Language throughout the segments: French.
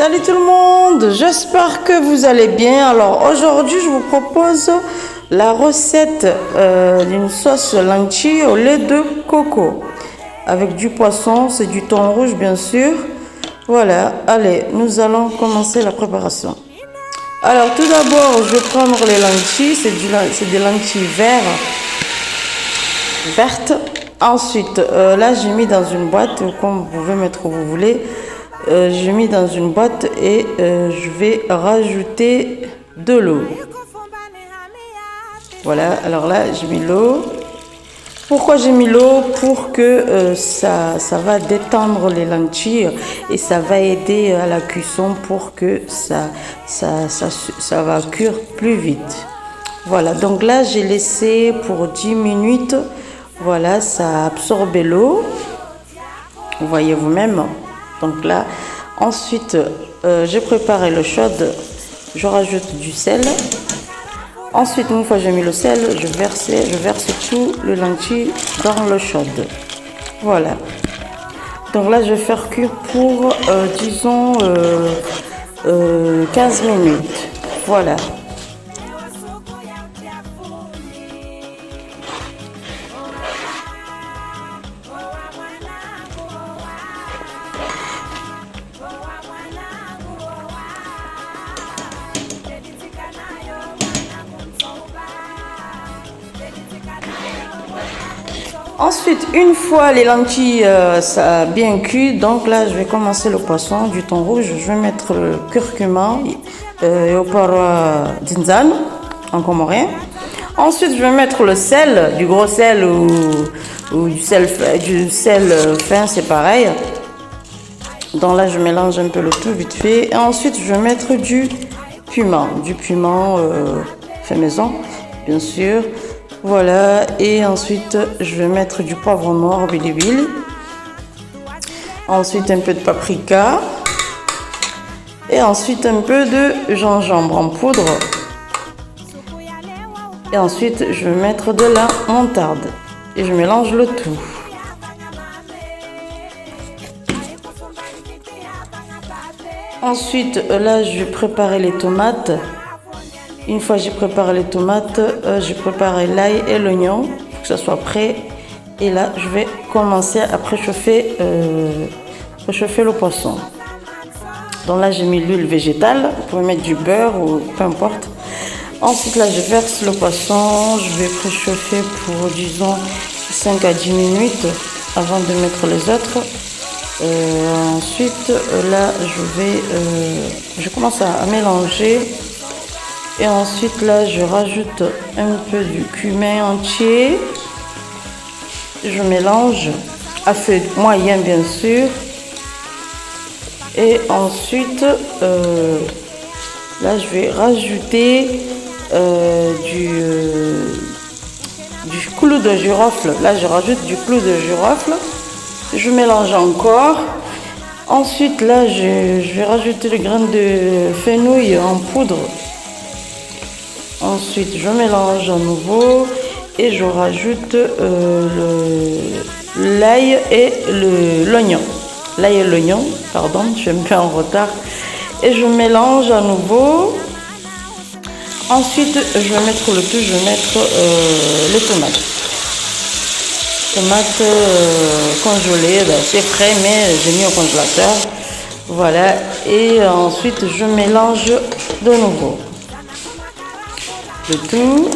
Salut tout le monde, j'espère que vous allez bien. Alors aujourd'hui je vous propose la recette d'une sauce lentilles au lait de coco avec du poisson, c'est du thon rouge bien sûr. Voilà, allez, nous allons commencer la préparation. Alors tout d'abord je vais prendre les lentilles, c'est des lentilles vertes. Ensuite là j'ai mis dans une boîte, comme vous pouvez mettre où vous voulez. J'ai mis dans une boîte et je vais rajouter de l'eau. Voilà, alors là j'ai mis l'eau. Pourquoi j'ai mis l'eau? Pour que ça va détendre les lentilles et ça va aider à la cuisson pour que ça va cuire plus vite. Voilà, donc là j'ai laissé pour 10 minutes. Voilà, ça a absorbé l'eau. Vous voyez vous-même. Donc là, ensuite, j'ai préparé l'eau chaude. Je rajoute du sel. Ensuite, une fois que j'ai mis le sel, je verse tout le lentilles dans l'eau chaude. Voilà. Donc là, je vais faire cuire pour, disons, 15 minutes. Voilà. Ensuite, une fois les lentilles ça a bien cuit, donc là je vais commencer le poisson, du thon rouge. Je vais mettre le curcuma et au paroi d'inzane en comorien. Ensuite, je vais mettre le sel, du gros sel ou du sel fin, c'est pareil. Donc là je mélange un peu le tout vite fait. Et ensuite, je vais mettre du piment fait maison, bien sûr. Voilà, et ensuite je vais mettre du poivre noir bilibili. Ensuite un peu de paprika. Et ensuite un peu de gingembre en poudre. Et ensuite je vais mettre de la moutarde. Et je mélange le tout. Ensuite là je vais préparer les tomates. Une fois que j'ai préparé les tomates, j'ai préparé l'ail et l'oignon pour que ça soit prêt. Et là, je vais commencer à préchauffer le poisson. Donc là, j'ai mis l'huile végétale. Vous pouvez mettre du beurre ou peu importe. Ensuite, là, je verse le poisson. Je vais préchauffer pour, disons, 5 à 10 minutes avant de mettre les autres. Ensuite, là, je commence à mélanger. Et ensuite là je rajoute un peu du cumin entier. Je mélange à feu moyen bien sûr. Et ensuite là je vais rajouter du clou de girofle. Là je rajoute du clou de girofle. Je mélange encore. Ensuite là je vais rajouter le grain de fenouil en poudre. Ensuite, je mélange à nouveau et je rajoute l'ail et l'oignon. L'ail et l'oignon, pardon, je suis un peu en retard. Et je mélange à nouveau. Ensuite, je vais mettre le tout, je vais mettre les tomates. Tomates congelées, c'est frais, mais j'ai mis au congélateur. Voilà, et ensuite, je mélange de nouveau. Tout.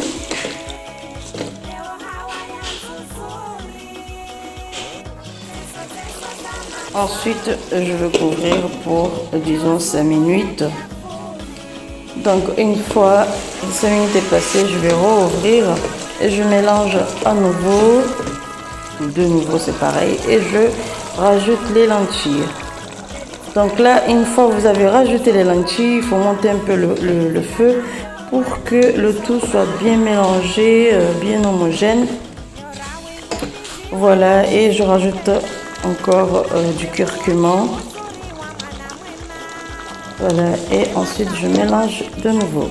Ensuite, je vais couvrir pour, disons, 5 minutes. Donc, une fois 5 minutes est passées, je vais rouvrir et je mélange à nouveau. De nouveau, c'est pareil. Et je rajoute les lentilles. Donc là, une fois que vous avez rajouté les lentilles, il faut monter un peu le feu pour que le tout soit bien mélangé, bien homogène. Voilà, et je rajoute encore du curcuma. Voilà, et ensuite je mélange de nouveau.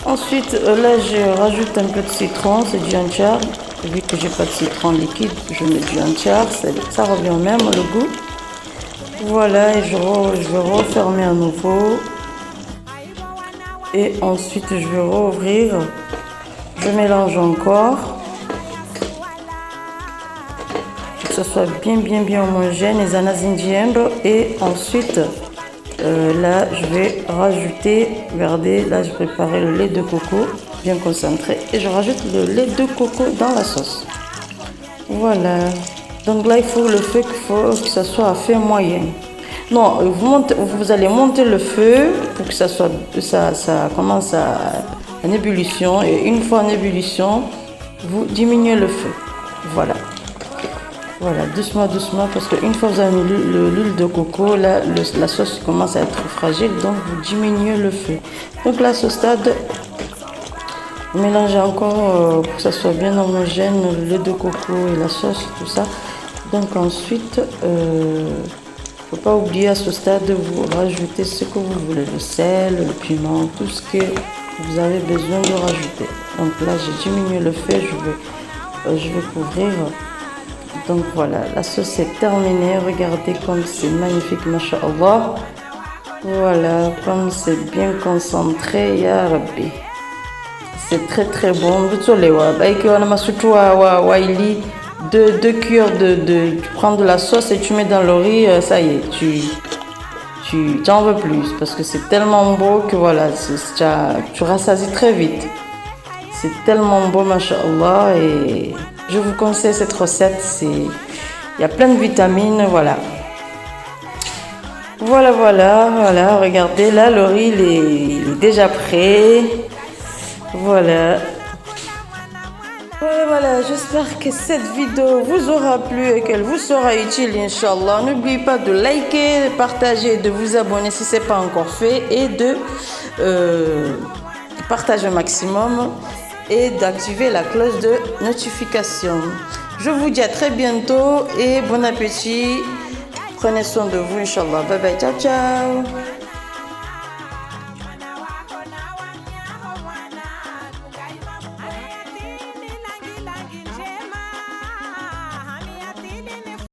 Ensuite, là, je rajoute un peu de citron, c'est du entier. Vu que j'ai pas de citron liquide, je mets du entier, ça revient au même le goût. Voilà, et je vais refermer à nouveau. Et ensuite, je vais rouvrir. Je mélange encore. Pour que ça soit bien homogène, les anazindiendo. Et ensuite, là, je vais rajouter, regardez, là, je préparais le lait de coco, bien concentré. Et je rajoute le lait de coco dans la sauce. Voilà. Donc là, il faut le feu, que ça soit à feu moyen. Non, vous allez monter le feu pour que ça commence en ébullition. Et une fois en ébullition, vous diminuez le feu. Voilà. Voilà, doucement, parce qu'une fois que vous avez mis l'huile de coco, là, la sauce commence à être fragile, donc vous diminuez le feu. Donc là, à ce stade, vous mélangez encore pour que ça soit bien homogène, le lait de coco et la sauce, tout ça. Donc ensuite, faut pas oublier à ce stade de vous rajouter ce que vous voulez, le sel, le piment, tout ce que vous avez besoin de rajouter. Donc là, j'ai diminué le feu, je vais couvrir. Donc voilà, la sauce est terminée. Regardez comme c'est magnifique, masha'Allah. Voilà, comme c'est bien concentré, ya Rabbi. C'est très bon. Désolé, deux cuillères tu prends de la sauce et tu mets dans le riz, ça y est, tu n'en veux plus parce que c'est tellement beau que voilà, tu rassasies très vite. C'est tellement beau, masha'Allah, et je vous conseille cette recette. Il y a plein de vitamines, voilà. Voilà, regardez, là, le riz, il est déjà prêt. Voilà, j'espère que cette vidéo vous aura plu et qu'elle vous sera utile, Inch'Allah. N'oubliez pas de liker, de partager, de vous abonner si ce n'est pas encore fait et de partager au maximum et d'activer la cloche de notification. Je vous dis à très bientôt et bon appétit. Prenez soin de vous, Inch'Allah. Bye bye, ciao.